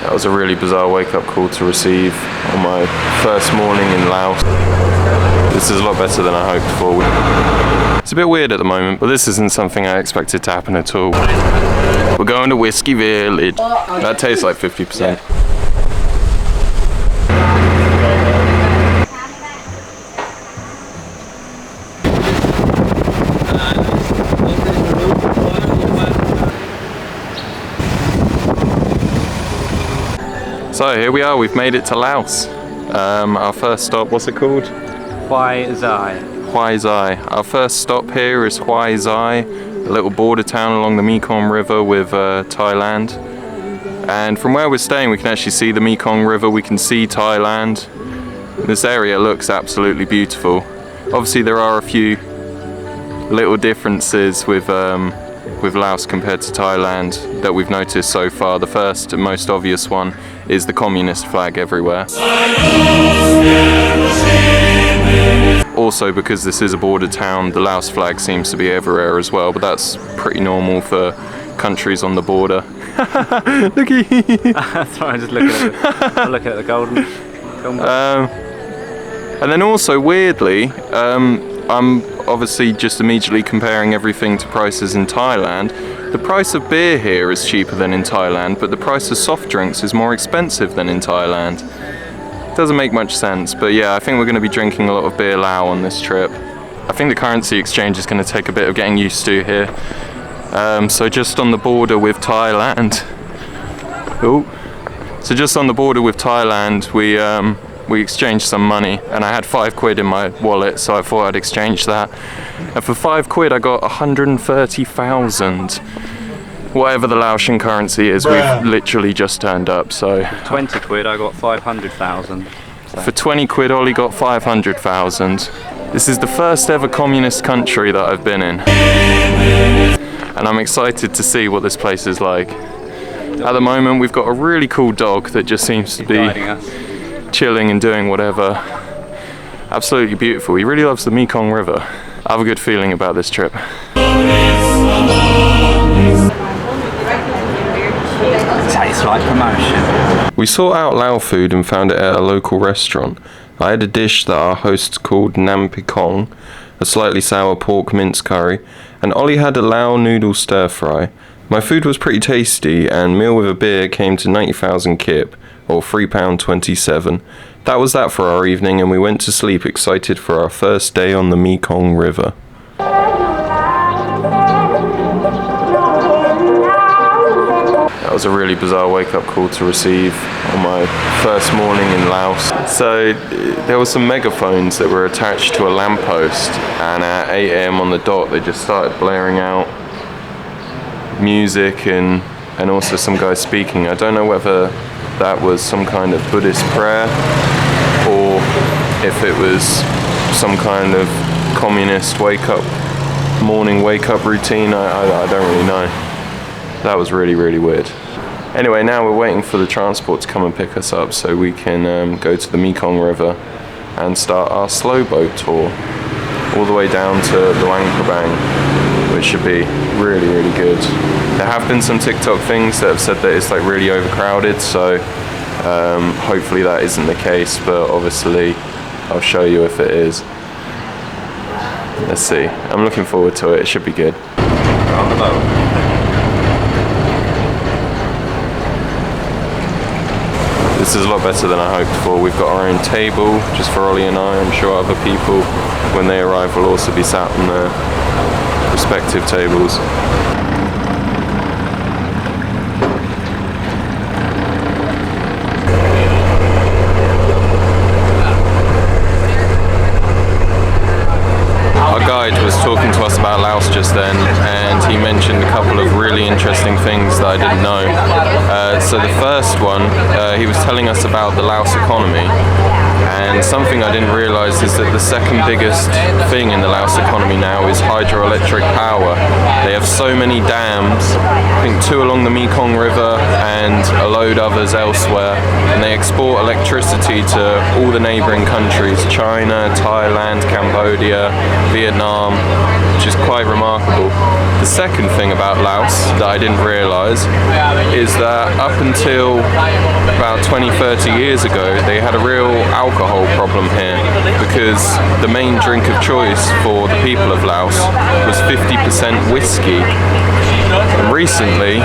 That was a really bizarre wake-up call to receive on my first morning in Laos. This is a lot better than I hoped for. It's a bit weird at the moment, but this isn't something I expected to happen at all. We're going to Whisky Village. That tastes like 50%. So here we are, we've made it to Laos. Our first stop, what's it called? Houayxay. Houayxay. Our first stop here is Houayxay, a little border town along the Mekong River with Thailand. And from where we're staying we can actually see the Mekong River, we can see Thailand. This area looks absolutely beautiful. Obviously there are a few little differences with Laos compared to Thailand that we've noticed so far. The first and most obvious one is the communist flag everywhere. Also, because this is a border town, the Laos flag seems to be everywhere as well, but that's pretty normal for countries on the border. Looky! Sorry, I'm just looking at the golden. And then also, weirdly, I'm obviously just immediately comparing everything to prices in Thailand. The price of beer here is cheaper than in Thailand, but the price of soft drinks is more expensive than in Thailand. Doesn't make much sense, but yeah, I think we're going to be drinking a lot of beer Lao on this trip. I think the currency exchange is going to take a bit of getting used to here. So just on the border with Thailand, we exchanged some money, and I had £5 in my wallet, so I thought I'd exchange that. And for £5 I got 130,000. Whatever the Laotian currency is, we've literally just turned up, so... For 20 quid I got 500,000. So. For 20 quid Ollie got 500,000. This is the first ever communist country that I've been in. And I'm excited to see what this place is like. At the moment we've got a really cool dog that just seems to be chilling and doing whatever. Absolutely beautiful. He really loves the Mekong River. I have a good feeling about this trip. Tastes like promotion. We sought out Lao food and found it at a local restaurant. I had a dish that our hosts called Nam Pikong, a slightly sour pork mince curry, and Ollie had a Lao noodle stir fry. My food was pretty tasty, and meal with a beer came to 90,000 kip, or £3.27. That was that for our evening, and we went to sleep excited for our first day on the Mekong River. That was a really bizarre wake-up call to receive on my first morning in Laos. So there were some megaphones that were attached to a lamppost, and at 8 AM on the dot they just started blaring out music and also some guy speaking. I don't know whether that was some kind of Buddhist prayer or if it was some kind of communist morning wake-up routine. I don't really know. That was really, really weird. Anyway, now we're waiting for the transport to come and pick us up so we can go to the Mekong River and start our Slowboat tour all the way down to Pak Beng, which should be really, really good. There have been some TikTok things that have said that it's like really overcrowded, so hopefully that isn't the case, but obviously I'll show you if it is. Let's see. I'm looking forward to it. It should be good. This is a lot better than I hoped for. We've got our own table just for Ollie and I. I'm sure other people, when they arrive, will also be sat on their respective tables. Our guide was talking to us about Laos just then, and he mentioned a couple of really interesting things that I didn't know. So the first one, he was telling us about the Laos economy, And something I didn't realise is that the second biggest thing in the Laos economy now is hydroelectric power. They have so many dams, I think 2 along the Mekong River and a load others elsewhere, and they export electricity to all the neighbouring countries, China, Thailand, Cambodia, Vietnam, which is quite remarkable. The second thing about Laos that I didn't realise is that up until about 20-30 years ago they had a real alcohol problem here, because the main drink of choice for the people of Laos was 50% whiskey. And recently,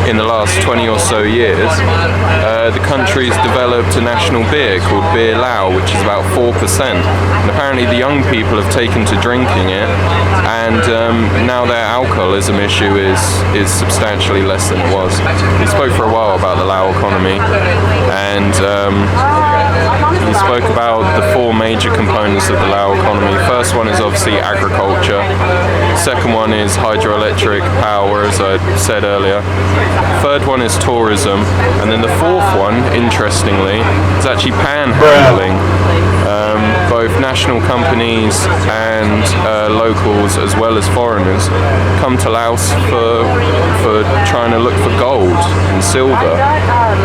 in the last 20 or so years, the country's developed a national beer called Beer Lao, which is about 4%. And apparently the young people have taken to drinking it, and now their alcoholism issue is substantially less than it was. He spoke for a while about the Lao economy, and he spoke about the 4 major components of the Lao economy. First one is obviously agriculture. Second one is hydroelectric power, as I said earlier. Third one is tourism. And then the fourth one, interestingly, is actually panhandling. Both national companies and locals, as well as foreigners, come to Laos for trying to look for gold and silver.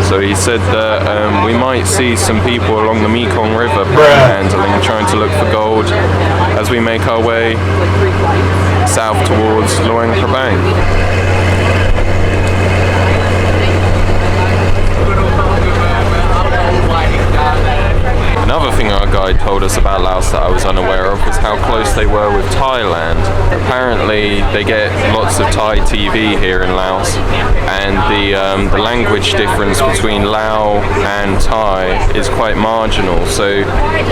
So he said that we might see some people along the Mekong River panhandling, trying to look for gold as we make our way south towards Luang Prabang. Another thing our guide told us about Laos that I was unaware of was how close they were with Thailand. Apparently they get lots of Thai TV here in Laos, and the language difference between Lao and Thai is quite marginal, so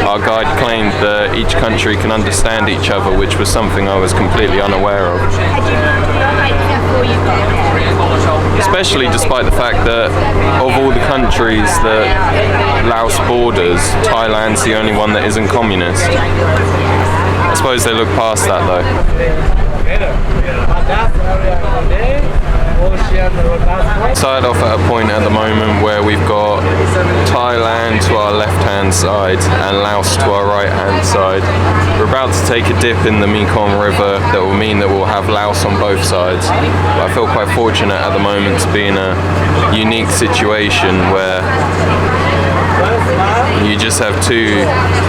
our guide claimed that each country can understand each other, which was something I was completely unaware of. Especially despite the fact that of all the countries that Laos borders, Thailand's the only one that isn't communist. I suppose they look past that though. Started off at a point at the moment where we've got Thailand to our left-hand side and Laos to our right-hand side. We're about to take a dip in the Mekong River that will mean that we'll have Laos on both sides. But I feel quite fortunate at the moment to be in a unique situation where you just have 2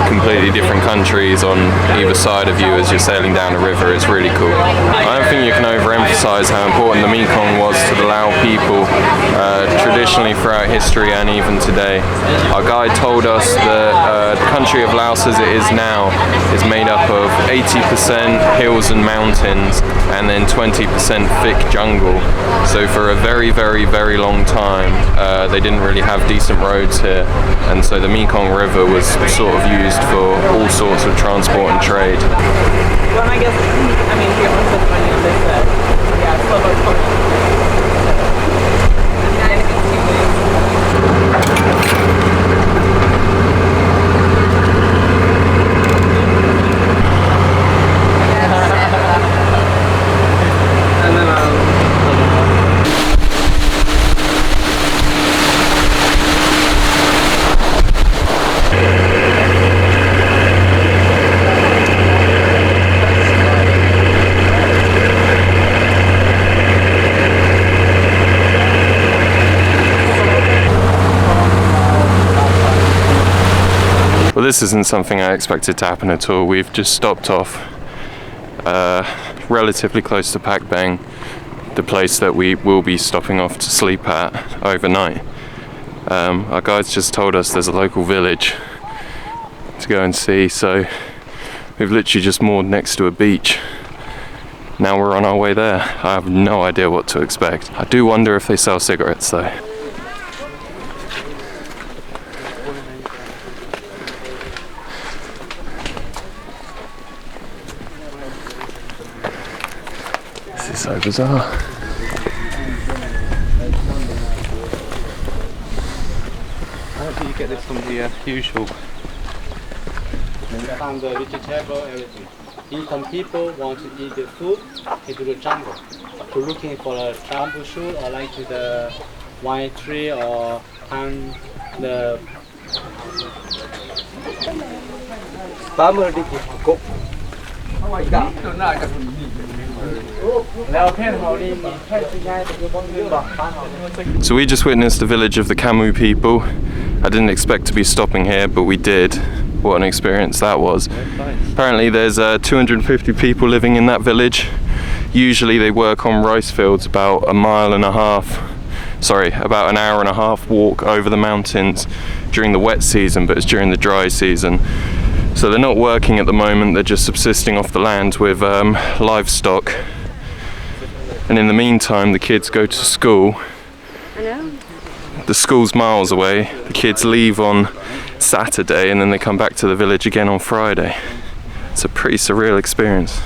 completely different countries on either side of you as you're sailing down a river. It's really cool. I don't think you can overemphasize how important the Mekong was to the Lao people, traditionally throughout history and even today. Our guide told us that the country of Laos as it is now is made up of 80% hills and mountains and then 20% thick jungle. So for a very, very, very long time they didn't really have decent roads here, and so the Mekong River was sort of used for all sorts of transport and trade. Well, I guess, I mean, we also depending on this, yeah, Slowboat. Well, this isn't something I expected to happen at all. We've just stopped off relatively close to Pak Beng, the place that we will be stopping off to sleep at overnight. Our guides just told us there's a local village to go and see, so we've literally just moored next to a beach. Now we're on our way there. I have no idea what to expect. I do wonder if they sell cigarettes though. This is so bizarre. How do you get this from the usual? We found the vegetable, everything. Some people want to eat the food into the jungle. To looking for a bamboo shoot or like to the wine tree or the So we just witnessed the village of the Camu people. I didn't expect to be stopping here, but we did. What an experience that was. Apparently there's 250 people living in that village. Usually they work on rice fields about about an hour and a half walk over the mountains during the wet season, but it's during the dry season. So they're not working at the moment, they're just subsisting off the land with livestock. And in the meantime, the kids go to school. The school's miles away. The kids leave on Saturday and then they come back to the village again on Friday. It's a pretty surreal experience.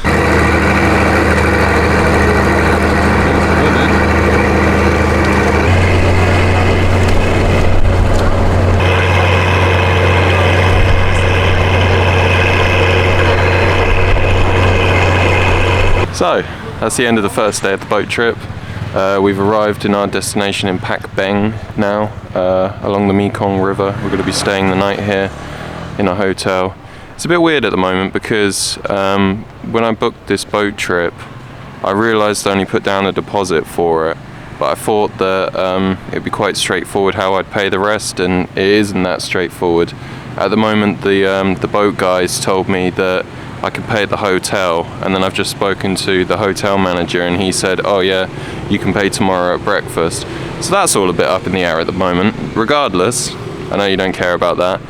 So, that's the end of the first day of the boat trip. We've arrived in our destination in Pak Beng now, along the Mekong River. We're going to be staying the night here in a hotel. It's a bit weird at the moment because when I booked this boat trip, I realised I only put down a deposit for it, but I thought that it'd be quite straightforward how I'd pay the rest, and it isn't that straightforward. At the moment, the boat guys told me that I could pay at the hotel, and then I've just spoken to the hotel manager and he said, oh yeah, you can pay tomorrow at breakfast. So that's all a bit up in the air at the moment. Regardless, I know you don't care about that.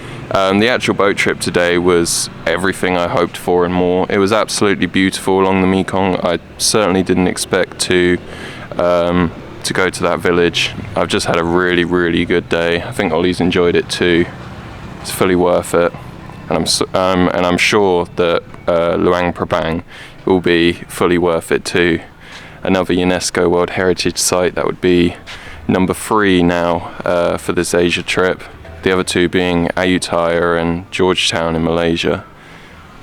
The actual boat trip today was everything I hoped for and more. It was absolutely beautiful along the Mekong. I certainly didn't expect to go to that village. I've just had a really, really good day. I think Ollie's enjoyed it too. It's fully worth it. And I'm sure that Luang Prabang will be fully worth it too. Another UNESCO World Heritage Site. That would be number 3 now for this Asia trip. The other 2 being Ayutthaya and Georgetown in Malaysia.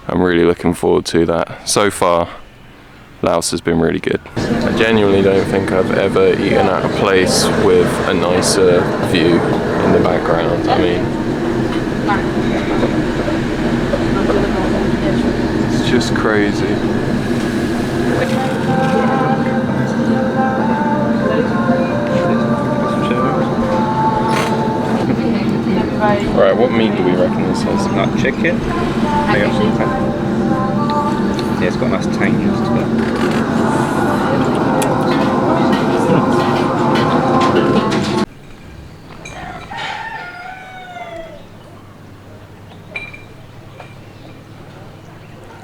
I'm really looking forward to that. So far, Laos has been really good. I genuinely don't think I've ever eaten at a place with a nicer view in the background. I mean, it's just crazy. Right, what meat do we reckon this is? Not chicken. Yeah, it's got a nice tanginess to it.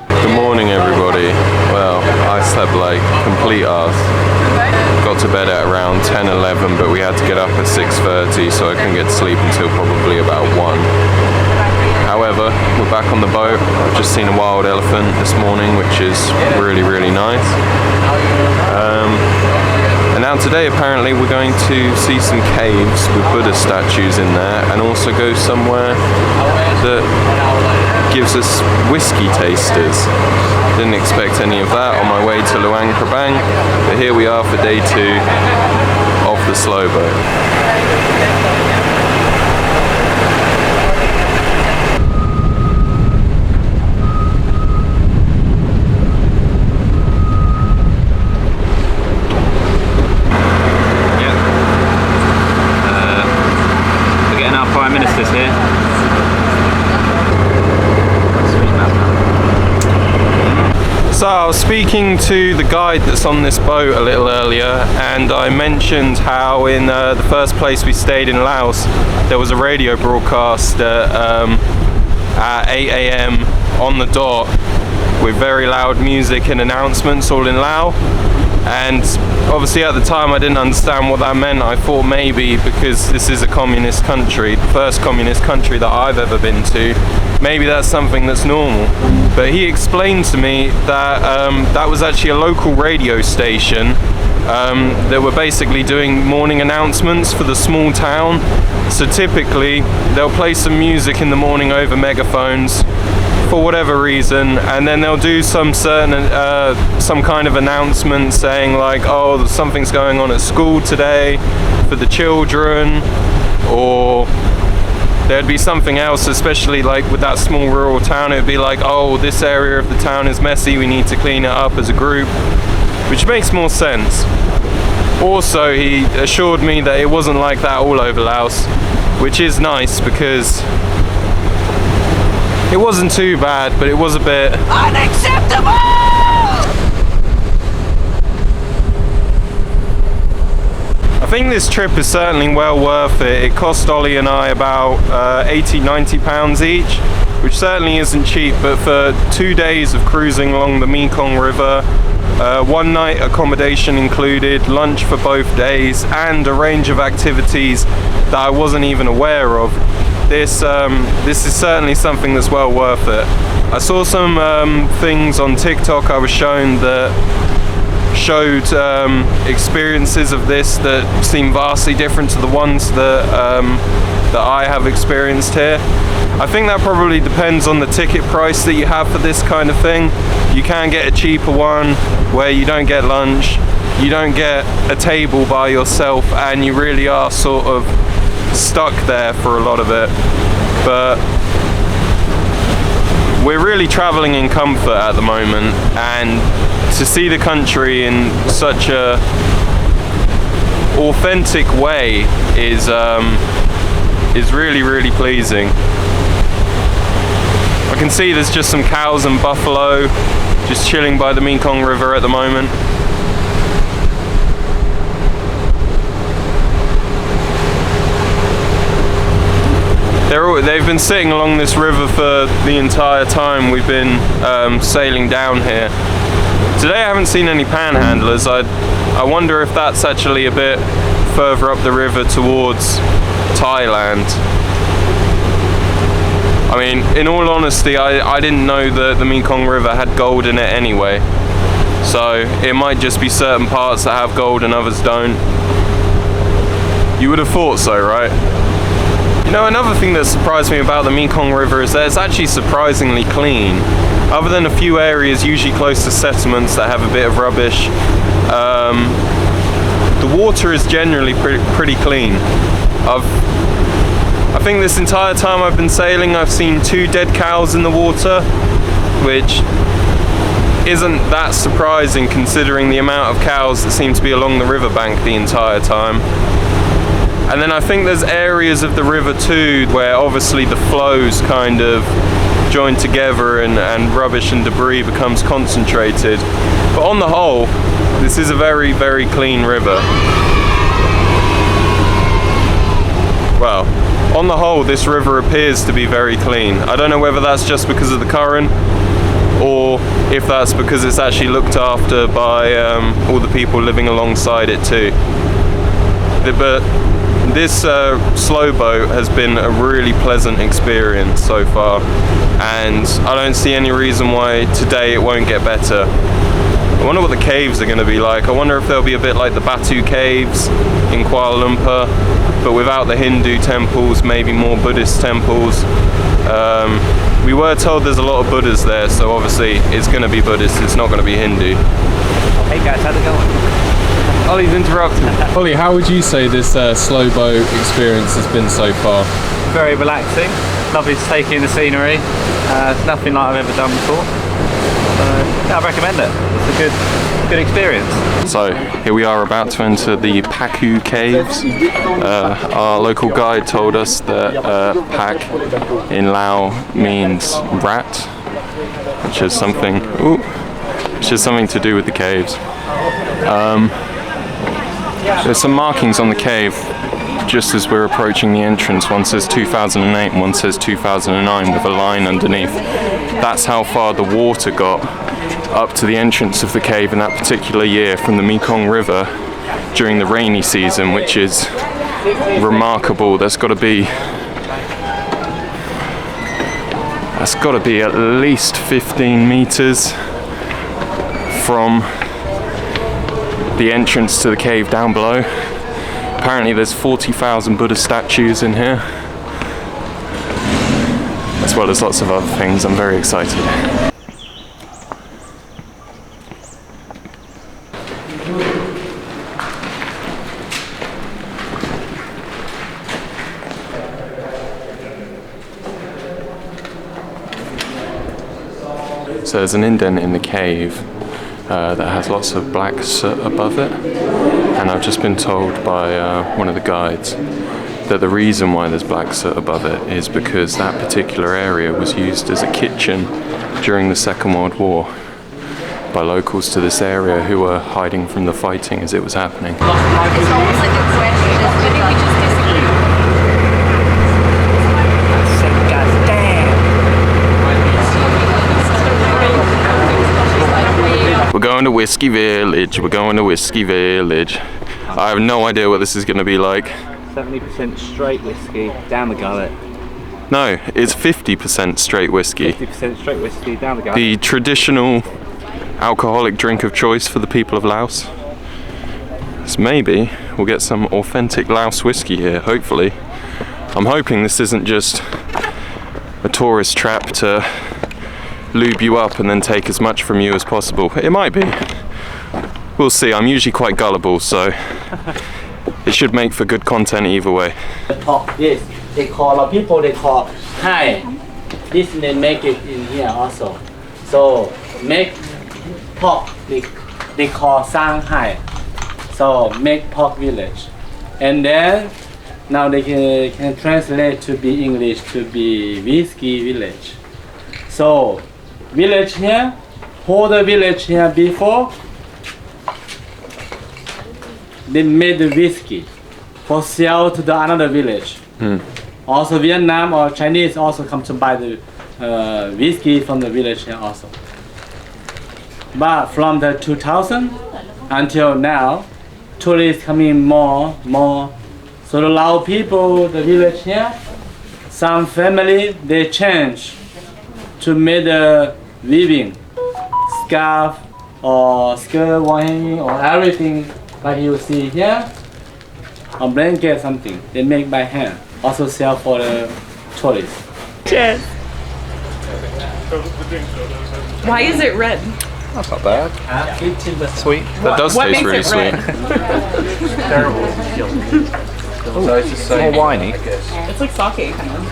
Good morning, everybody. Well, I slept like complete arse. Got to bed at around 10:11, but we had to get up at 6:30, so I couldn't get to sleep until probably about 1. However, we're back on the boat. I've just seen a wild elephant this morning, which is really, really nice. And now today, apparently, we're going to see some caves with Buddha statues in there, and also go somewhere that gives us whiskey tasters. Didn't expect any of that on my way to Luang Prabang, but here we are for day 2 of the Slowboat. Prime Minister's here. So I was speaking to the guide that's on this boat a little earlier, and I mentioned how in the first place we stayed in Laos, there was a radio broadcast at 8 AM on the dot with very loud music and announcements all in Lao. And obviously at the time I didn't understand what that meant. I thought maybe because this is a communist country, the first communist country that I've ever been to, maybe that's something that's normal. But he explained to me that that was actually a local radio station that were basically doing morning announcements for the small town. So typically they'll play some music in the morning over megaphones for whatever reason, and then they'll do some kind of announcement saying like, oh, something's going on at school today for the children, or there'd be something else, especially like with that small rural town. It'd be like, oh, this area of the town is messy, we need to clean it up as a group, which makes more sense. Also, he assured me that it wasn't like that all over Laos, which is nice because it wasn't too bad, but it was a bit unacceptable! I think this trip is certainly well worth it. It cost Ollie and I about £80–90 each, which certainly isn't cheap, but for 2 days of cruising along the Mekong River, 1 night accommodation included, lunch for both days, and a range of activities that I wasn't even aware of, this is certainly something that's well worth it. I saw some things on TikTok I was shown that showed experiences of this that seem vastly different to the ones that I have experienced here. I think that probably depends on the ticket price that you have for this kind of thing. You can get a cheaper one where you don't get lunch, you don't get a table by yourself, and you really are sort of stuck there for a lot of it. But we're really traveling in comfort at the moment, and to see the country in such a authentic way is really, really pleasing. I can see there's just some cows and buffalo just chilling by the Mekong River at the moment. They've been sitting along this river for the entire time we've been sailing down here. Today I haven't seen any panhandlers. I wonder if that's actually a bit further up the river towards Thailand. I mean, in all honesty, I didn't know that the Mekong River had gold in it anyway. So it might just be certain parts that have gold and others don't. You would have thought so, right? You know, another thing that surprised me about the Mekong River is that it's actually surprisingly clean. Other than a few areas usually close to settlements that have a bit of rubbish, the water is generally pretty clean. I think this entire time I've been sailing, I've seen 2 dead cows in the water, which isn't that surprising considering the amount of cows that seem to be along the riverbank the entire time. And then I think there's areas of the river too where obviously the flows kind of join together and rubbish and debris becomes concentrated. But on the whole, this is a very, very clean river. Well, on the whole, this river appears to be very clean. I don't know whether that's just because of the current or if that's because it's actually looked after by all the people living alongside it too. But this Slowboat has been a really pleasant experience so far, and I don't see any reason why today it won't get better. I wonder what the caves are going to be like. I wonder if they'll be a bit like the Pak Ou Caves in Kuala Lumpur, but without the Hindu temples, maybe more Buddhist temples. We were told there's a lot of Buddhas there, so obviously it's going to be Buddhist, it's not going to be Hindu. Hey guys, how's it going? Ollie's interrupted. Ollie, how would you say this Slowboat experience has been so far? Very relaxing. Lovely to take in the scenery. Nothing like I've ever done before. Yeah, I recommend it. It's a good experience. So here we are about to enter the Pak Ou Caves. Our local guide told us that Pak in Lao means rat, which is something to do with the caves. There's some markings on the cave just as we're approaching the entrance. One says 2008 and one says 2009 with a line underneath. That's how far the water got up to the entrance of the cave in that particular year from the Mekong River during the rainy season, which is remarkable. That's got to be at least 15 meters from the entrance to the cave down below. Apparently there's 40,000 Buddha statues in here, as well as lots of other things. I'm very excited. So there's an indent in the cave that has lots of black soot above it, and I've just been told by one of the guides that the reason why there's black soot above it is because that particular area was used as a kitchen during the Second World War by locals to this area who were hiding from the fighting as it was happening. It's almost like a question. I think we just disagree. We're going to Whisky Village. We're going to Whisky Village. I have no idea what this is going to be like. 70% straight whiskey down the gullet. No, it's 50% straight whiskey. 50% straight whiskey down the gullet. The traditional alcoholic drink of choice for the people of Laos. So maybe we'll get some authentic Laos whiskey here, hopefully. I'm hoping this isn't just a tourist trap to lube you up and then take as much from you as possible. It might be. We'll see. I'm usually quite gullible, so it should make for good content either way. Yes, they call a lot of people, they call hi. This they make it in here also. So make pork, they call Shanghai. So make pork village. And then now they can translate to be English to be Whisky Village. So village here, hold the village here before they made the whiskey for sale to the another village. Also Vietnam or Chinese also come to buy the whiskey from the village here also. But from the 2000 until now, tourists coming more. So the Lao people, the village here, some family they change to make the weaving, scarf or skirt, hanging or everything like you see here, or blanket something they make by hand. Also sell for the tourists. Cheers. Why is it red? That's not bad. 15%. Sweet. That does What taste makes really it sweet. red? So it's just more winey. It's like sake kind of.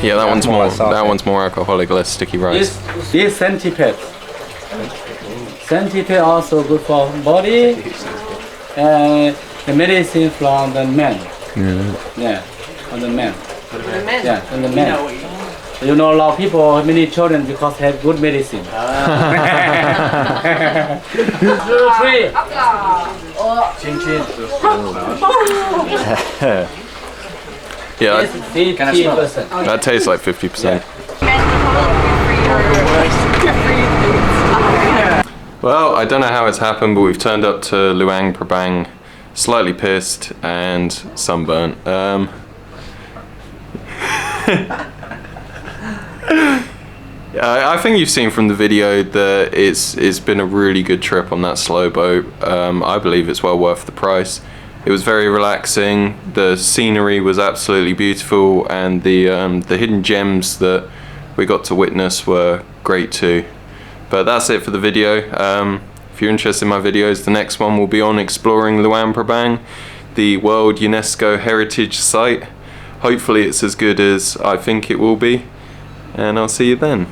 Yeah, that one's more more. like sake. That one's more alcoholic, less sticky rice. This centipede. Centipede also good for body. And the medicine from the men. Yeah, from the men. Yeah, from the men. You know, a lot of people, many children, because have good medicine. 2, 3. Chin chin. Yeah, Yes, 50%. that tastes like 50%. Well, I don't know how it's happened, but we've turned up to Luang Prabang slightly pissed and sunburnt. I think you've seen from the video that it's been a really good trip on that Slowboat. I believe it's well worth the price. It was very relaxing, the scenery was absolutely beautiful, and the hidden gems that we got to witness were great too. But that's it for the video. If you're interested in my videos, the next one will be on exploring Luang Prabang, the World UNESCO Heritage Site. Hopefully it's as good as I think it will be, and I'll see you then.